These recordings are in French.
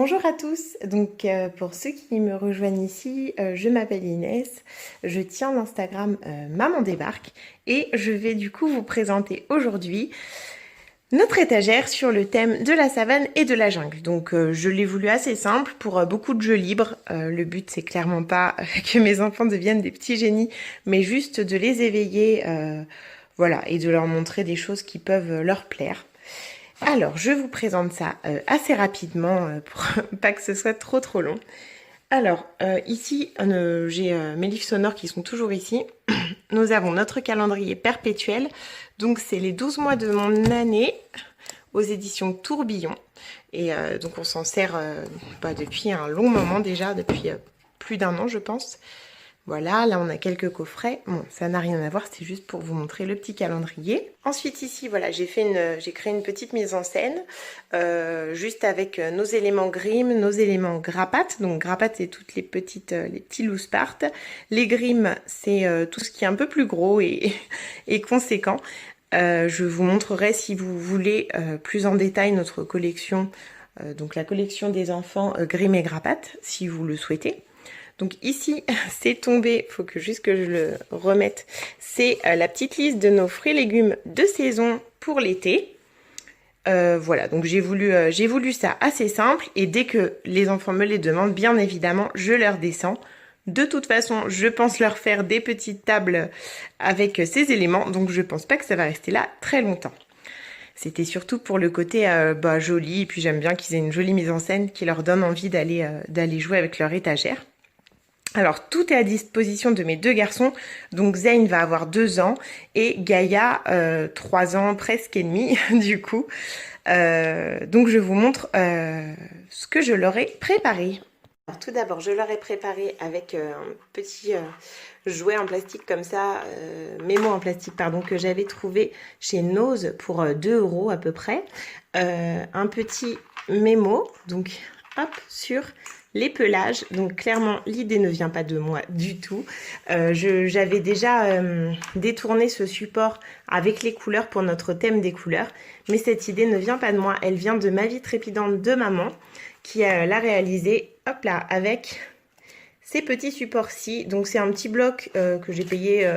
Bonjour à tous, donc pour ceux qui me rejoignent ici, je m'appelle Inès, je tiens l'Instagram Maman Débarque et je vais du coup vous présenter aujourd'hui notre étagère sur le thème de la savane et de la jungle. Donc je l'ai voulu assez simple pour beaucoup de jeux libres. Le but c'est clairement pas que mes enfants deviennent des petits génies, mais juste de les éveiller, voilà, et de leur montrer des choses qui peuvent leur plaire. Alors, je vous présente ça assez rapidement pour pas que ce soit trop long. Alors, ici, j'ai mes livres sonores qui sont toujours ici. Nous avons notre calendrier perpétuel. Donc, c'est les 12 mois de mon année aux éditions Tourbillon. Et donc, on s'en sert depuis un long moment déjà, depuis plus d'un an, je pense. Voilà, là on a quelques coffrets. Bon, ça n'a rien à voir, c'est juste pour vous montrer le petit calendrier. Ensuite ici, voilà, j'ai créé une petite mise en scène, juste avec nos éléments Grimm, nos éléments Grappat. Donc Grappat, c'est toutes les petits loose parts. Les Grimm, c'est tout ce qui est un peu plus gros et conséquent. Je vous montrerai, si vous voulez, plus en détail notre collection, donc la collection des enfants Grimm et Grappat, si vous le souhaitez. Donc ici, c'est tombé, faut que juste que je le remette, c'est la petite liste de nos fruits et légumes de saison pour l'été. Voilà, donc j'ai voulu ça assez simple et dès que les enfants me les demandent, bien évidemment, je leur descends. De toute façon, je pense leur faire des petites tables avec ces éléments, donc je pense pas que ça va rester là très longtemps. C'était surtout pour le côté joli, et puis j'aime bien qu'ils aient une jolie mise en scène qui leur donne envie d'aller jouer avec leur étagère. Alors, tout est à disposition de mes deux garçons. Donc, Zayn va avoir 2 ans et Gaïa, 3 ans, presque et demi, du coup. Donc, je vous montre ce que je leur ai préparé. Alors, tout d'abord, je leur ai préparé avec un petit jouet en plastique comme ça, mémo en plastique, pardon, que j'avais trouvé chez Nose pour 2 € à peu près. Un petit mémo, donc, hop, sur les pelages. Donc clairement l'idée ne vient pas de moi du tout. J'avais déjà détourné ce support avec les couleurs pour notre thème des couleurs, mais cette idée ne vient pas de moi, elle vient de ma vie trépidante de maman qui l'a réalisée, hop là, avec ces petits supports-ci. Donc c'est un petit bloc que j'ai payé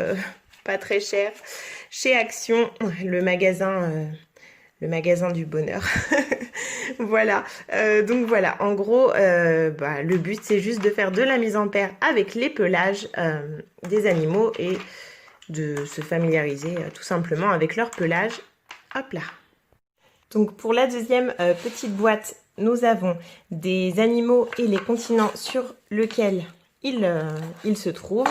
pas très cher chez Action, le magasin du bonheur. Voilà, donc voilà, en gros, le but c'est juste de faire de la mise en paire avec les pelages des animaux et de se familiariser tout simplement avec leur pelage. Hop là. Donc pour la deuxième petite boîte, nous avons des animaux et les continents sur lesquels ils se trouvent.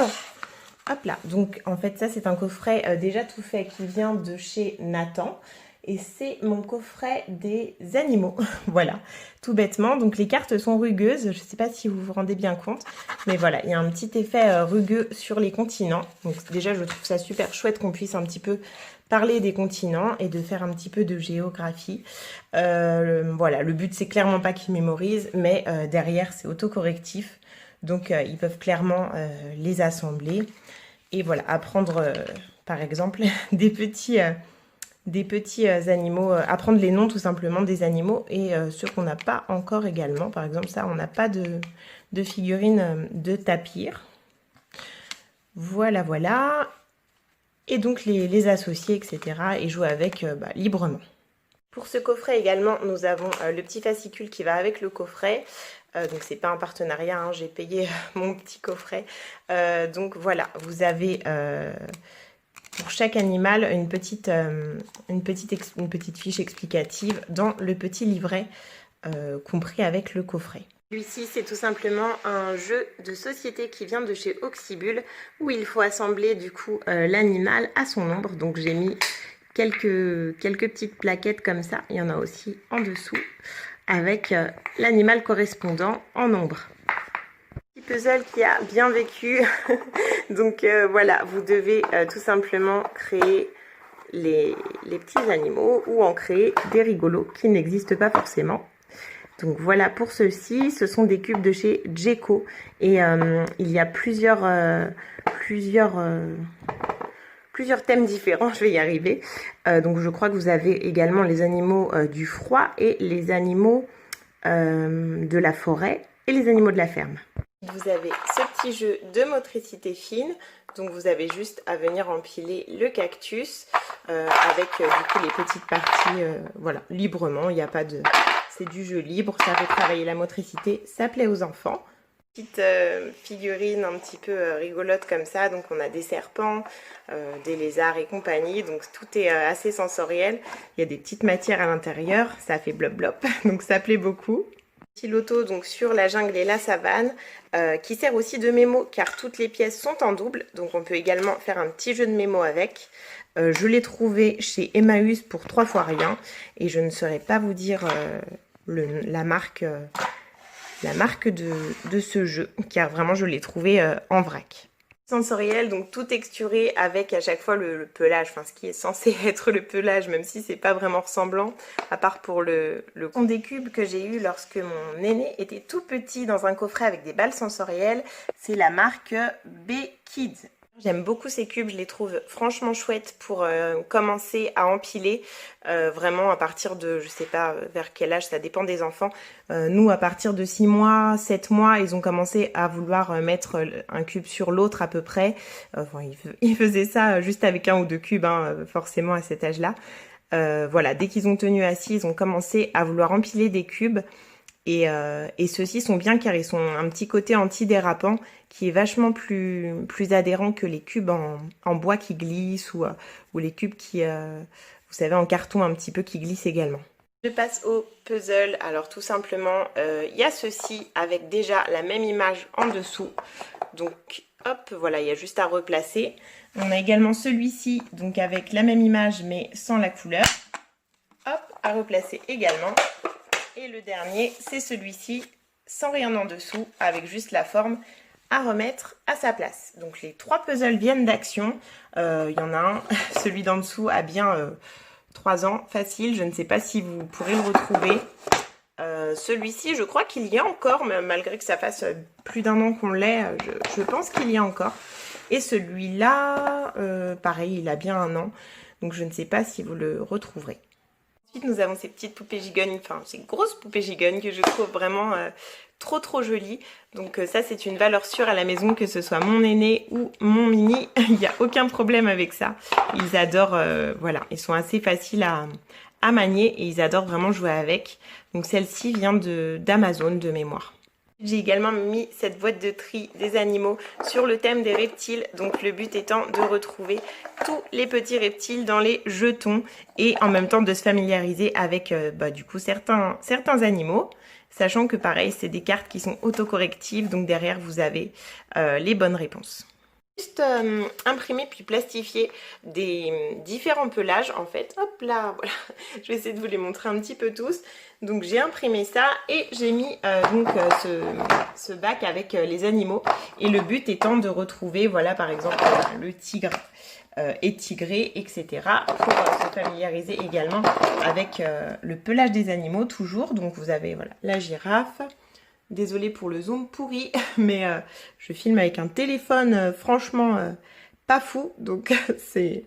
Hop là, donc en fait ça c'est un coffret déjà tout fait qui vient de chez Nathan. Et c'est mon coffret des animaux, voilà, tout bêtement. Donc les cartes sont rugueuses, je ne sais pas si vous vous rendez bien compte, mais voilà, il y a un petit effet rugueux sur les continents. Donc déjà, je trouve ça super chouette qu'on puisse un petit peu parler des continents et de faire un petit peu de géographie. Voilà, le but c'est clairement pas qu'ils mémorisent, mais derrière c'est autocorrectif. Donc ils peuvent clairement les assembler. Et voilà, apprendre par exemple des petits animaux, apprendre les noms tout simplement des animaux et ceux qu'on n'a pas encore également. Par exemple, ça, on n'a pas de figurine de tapir. Voilà, voilà. Et donc les associer, etc. et jouer avec librement. Pour ce coffret également, nous avons le petit fascicule qui va avec le coffret. Donc c'est pas un partenariat, hein, j'ai payé mon petit coffret. Donc voilà, vous avez pour chaque animal une petite fiche explicative dans le petit livret compris avec le coffret. Celui-ci, c'est tout simplement un jeu de société qui vient de chez Oxybul où il faut assembler du coup l'animal à son ombre. Donc j'ai mis quelques petites plaquettes comme ça, il y en a aussi en dessous, avec l'animal correspondant en ombre. Petit puzzle qui a bien vécu, donc voilà, vous devez tout simplement créer les petits animaux ou en créer des rigolos qui n'existent pas forcément. Donc voilà pour ceux-ci, ce sont des cubes de chez Jeco et il y a plusieurs thèmes différents, je vais y arriver. Donc je crois que vous avez également les animaux du froid et les animaux de la forêt et les animaux de la ferme. Vous avez ce petit jeu de motricité fine, donc vous avez juste à venir empiler le cactus avec du coup les petites parties, voilà, librement, il n'y a pas de... C'est du jeu libre, ça fait travailler la motricité, ça plaît aux enfants. Petite figurine un petit peu rigolote comme ça, donc on a des serpents, des lézards et compagnie, donc tout est assez sensoriel. Il y a des petites matières à l'intérieur, ça fait blop blop, donc ça plaît beaucoup. Petit loto donc sur la jungle et la savane qui sert aussi de mémo car toutes les pièces sont en double, donc on peut également faire un petit jeu de mémo avec. Je l'ai trouvé chez Emmaüs pour 3 fois rien et je ne saurais pas vous dire la marque de ce jeu car vraiment je l'ai trouvé en vrac. Sensoriel, donc tout texturé avec à chaque fois le pelage, enfin ce qui est censé être le pelage, même si c'est pas vraiment ressemblant, à part pour le fond des cubes que j'ai eu lorsque mon aîné était tout petit dans un coffret avec des balles sensorielles, c'est la marque B-Kids. J'aime beaucoup ces cubes, je les trouve franchement chouettes pour commencer à empiler, vraiment à partir de, je sais pas vers quel âge, ça dépend des enfants. Nous, à partir de 6 mois, 7 mois, ils ont commencé à vouloir mettre un cube sur l'autre à peu près. Enfin, ils faisaient ça juste avec 1 ou 2 cubes, hein, forcément à cet âge-là. Voilà, dès qu'ils ont tenu assis, ils ont commencé à vouloir empiler des cubes. Et ceux-ci sont bien car ils sont un petit côté anti-dérapant qui est vachement plus adhérent que les cubes en bois qui glissent ou les cubes qui, vous savez, en carton un petit peu qui glissent également. Je passe au puzzle. Alors tout simplement, il y a ceci avec déjà la même image en dessous. Donc hop, voilà, il y a juste à replacer. On a également celui-ci, donc avec la même image mais sans la couleur. Hop, à replacer également. Et le dernier, c'est celui-ci, sans rien en dessous, avec juste la forme à remettre à sa place. Donc les 3 puzzles viennent d'Action. Il y en a un, celui d'en dessous a bien 3 ans, facile. Je ne sais pas si vous pourrez le retrouver. Celui-ci, je crois qu'il y a encore, malgré que ça fasse plus d'1 an qu'on l'ait, je pense qu'il y a encore. Et celui-là, pareil, il a bien 1 an. Donc je ne sais pas si vous le retrouverez. Ensuite, nous avons ces petites poupées gigognes, enfin ces grosses poupées gigognes que je trouve vraiment trop jolies. Donc ça, c'est une valeur sûre à la maison, que ce soit mon aîné ou mon mini, il n'y a aucun problème avec ça. Ils adorent, voilà, ils sont assez faciles à manier et ils adorent vraiment jouer avec. Donc celle-ci vient d'Amazon de mémoire. J'ai également mis cette boîte de tri des animaux sur le thème des reptiles, donc le but étant de retrouver tous les petits reptiles dans les jetons et en même temps de se familiariser avec du coup certains animaux, sachant que pareil c'est des cartes qui sont autocorrectives, donc derrière vous avez les bonnes réponses. Juste imprimer puis plastifier des différents pelages en fait. Hop là, voilà. Je vais essayer de vous les montrer un petit peu tous. Donc j'ai imprimé ça et j'ai mis ce bac avec les animaux. Et le but étant de retrouver, voilà par exemple le tigre et tigré, etc. pour se familiariser également avec le pelage des animaux toujours. Donc vous avez voilà la girafe. Désolée pour le zoom pourri, mais je filme avec un téléphone franchement pas fou, donc c'est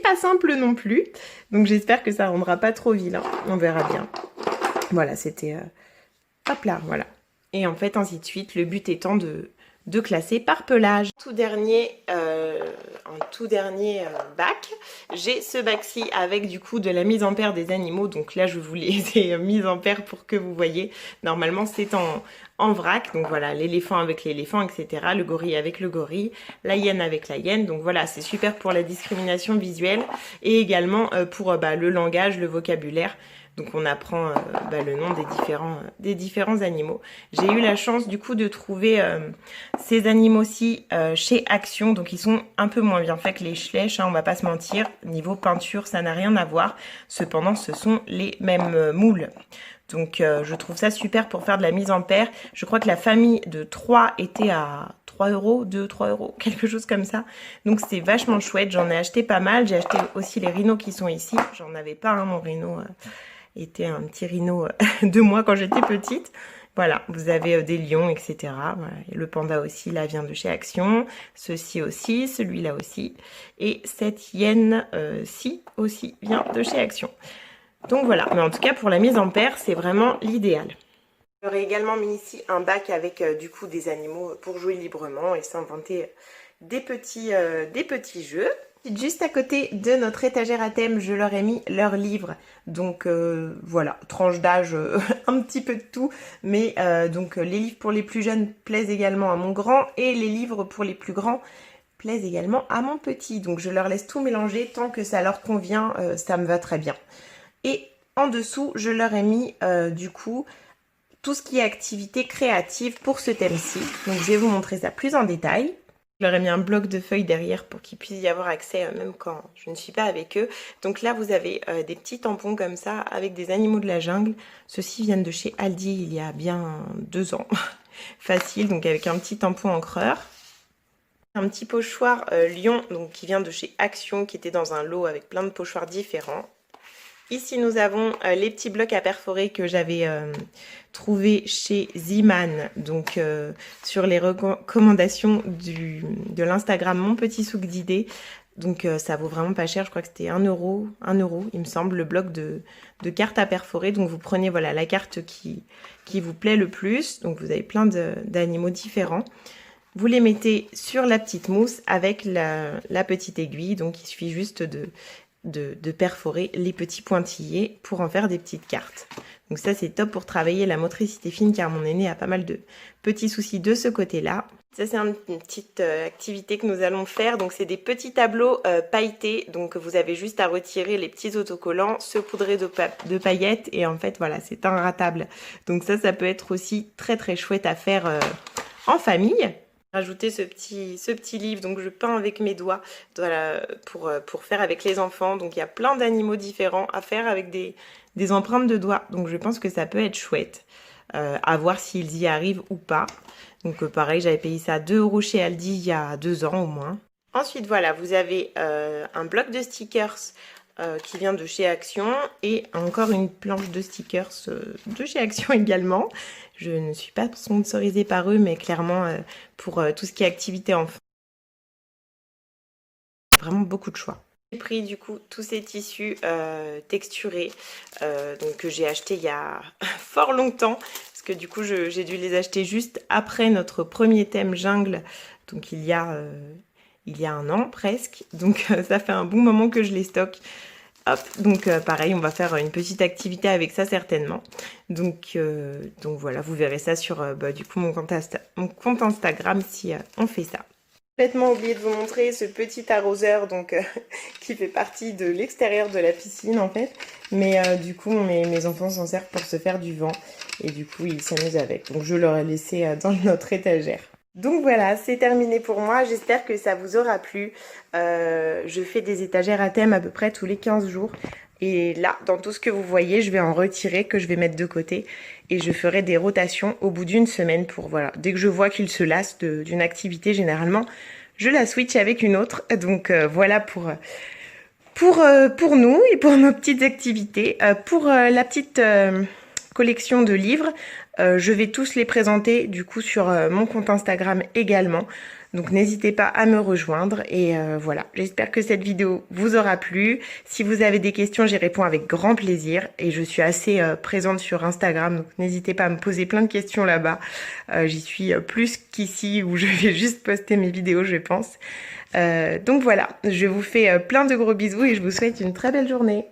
pas simple non plus. Donc j'espère que ça rendra pas trop vilain, on verra bien. Voilà, c'était hop là, voilà. Et en fait, ainsi de suite, le but étant de classer par pelage. En tout dernier bac, j'ai ce bac-ci avec du coup de la mise en paire des animaux. Donc là, je vous les ai mis en paire pour que vous voyez. Normalement, c'est en vrac. Donc voilà, l'éléphant avec l'éléphant, etc. Le gorille avec le gorille, la hyène avec la hyène. Donc voilà, c'est super pour la discrimination visuelle et également pour le langage, le vocabulaire. Donc on apprend le nom des différents animaux. J'ai eu la chance du coup de trouver ces animaux-ci chez Action. Donc ils sont un peu moins bien faits que les Schlech, hein, on va pas se mentir. Niveau peinture, ça n'a rien à voir. Cependant, ce sont les mêmes moules. Donc je trouve ça super pour faire de la mise en paire. Je crois que la famille de 3 était à 3 €, 2, 3 €, quelque chose comme ça. Donc c'est vachement chouette, j'en ai acheté pas mal. J'ai acheté aussi les rhinos qui sont ici. J'en avais pas, hein, mon rhino était un petit rhino de moi quand j'étais petite. Voilà, vous avez des lions, etc. Voilà. Et le panda aussi, là, vient de chez Action. Ceci aussi, celui-là aussi. Et cette hyène-ci aussi vient de chez Action. Donc voilà, mais en tout cas, pour la mise en paire, c'est vraiment l'idéal. J'aurais également mis ici un bac avec du coup des animaux pour jouer librement et s'inventer des petits jeux. Juste à côté de notre étagère à thème, je leur ai mis leurs livres. Donc voilà, tranche d'âge, un petit peu de tout. Mais donc les livres pour les plus jeunes plaisent également à mon grand et les livres pour les plus grands plaisent également à mon petit. Donc je leur laisse tout mélanger tant que ça leur convient, ça me va très bien. Et en dessous, je leur ai mis du coup tout ce qui est activité créative pour ce thème-ci. Donc je vais vous montrer ça plus en détail. Je leur ai mis un bloc de feuilles derrière pour qu'ils puissent y avoir accès même quand je ne suis pas avec eux. Donc là, vous avez des petits tampons comme ça avec des animaux de la jungle. Ceux-ci viennent de chez Aldi il y a bien 2 ans. Facile, donc avec un petit tampon encreur. Un petit pochoir lion, donc qui vient de chez Action, qui était dans un lot avec plein de pochoirs différents. Ici, nous avons les petits blocs à perforer que j'avais trouvés chez Ziman, donc sur les recommandations de l'Instagram Mon Petit Souk d'idées. Donc ça vaut vraiment pas cher, je crois que c'était 1 euro, il me semble, le bloc de cartes à perforer. Donc vous prenez voilà, la carte qui vous plaît le plus, donc vous avez plein d'animaux différents. Vous les mettez sur la petite mousse avec la petite aiguille, donc il suffit juste de perforer les petits pointillés pour en faire des petites cartes. Donc ça c'est top pour travailler la motricité fine car mon aîné a pas mal de petits soucis de ce côté-là. Ça c'est une petite activité que nous allons faire. Donc c'est des petits tableaux pailletés. Donc vous avez juste à retirer les petits autocollants, se poudrer de paillettes et en fait voilà c'est un ratable. Donc ça peut être aussi très très chouette à faire en famille. Rajouter ce petit livre, donc je peins avec mes doigts voilà, pour faire avec les enfants. Donc il y a plein d'animaux différents à faire avec des empreintes de doigts. Donc je pense que ça peut être chouette. À voir s'ils y arrivent ou pas. Donc pareil, j'avais payé ça 2 € chez Aldi il y a 2 ans au moins. Ensuite voilà, vous avez un bloc de stickers qui vient de chez Action et encore une planche de stickers de chez Action également. Je ne suis pas sponsorisée par eux, mais clairement pour tout ce qui est activité enfant. Vraiment beaucoup de choix. J'ai pris du coup tous ces tissus texturés donc, que j'ai acheté il y a fort longtemps. Parce que du coup j'ai dû les acheter juste après notre premier thème jungle. Donc il y a 1 an presque. Donc ça fait un bon moment que je les stocke. Hop, donc pareil, on va faire une petite activité avec ça certainement. Donc voilà, vous verrez ça sur du coup mon compte Instagram si on fait ça. Complètement oublié de vous montrer ce petit arroseur donc qui fait partie de l'extérieur de la piscine en fait. Mais du coup mes enfants s'en servent pour se faire du vent et du coup ils s'amusent avec. Donc je leur ai laissé dans notre étagère. Donc voilà, c'est terminé pour moi. J'espère que ça vous aura plu. Je fais des étagères à thème à peu près tous les 15 jours. Et là, dans tout ce que vous voyez, je vais en retirer, que je vais mettre de côté. Et je ferai des rotations au bout d'une semaine pour, voilà, dès que je vois qu'ils se lassent d'une activité, généralement, je la switch avec une autre. Donc voilà pour nous et pour nos petites activités. Pour la petite collection de livres, je vais tous les présenter du coup sur mon compte Instagram également. Donc n'hésitez pas à me rejoindre et voilà, j'espère que cette vidéo vous aura plu. Si vous avez des questions, j'y réponds avec grand plaisir et je suis assez présente sur Instagram, donc n'hésitez pas à me poser plein de questions là-bas. J'y suis plus qu'ici où je vais juste poster mes vidéos, je pense. Donc voilà, je vous fais plein de gros bisous et je vous souhaite une très belle journée.